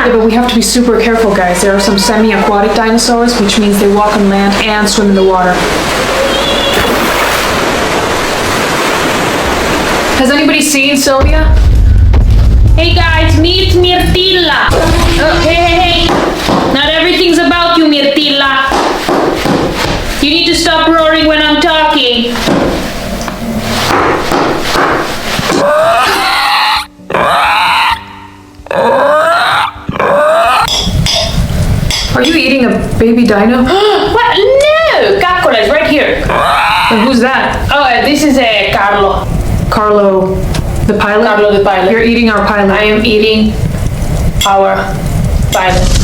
Yeah, but we have to be super careful, guys. There are some semi-aquatic dinosaurs, which means they walk on land and swim in the water. Has anybody seen Sylvia? Hey guys, meet Mirtilla. Oh, hey. Not everything's about you, Mirtilla. You need to stop roaring when I'm talking. Are you eating a baby dino? What? No! Caccola is right here. And who's that? Oh, this is Carlo. Carlo, the pilot? Carlo the pilot. You're eating our pilot. I am eating our pilot.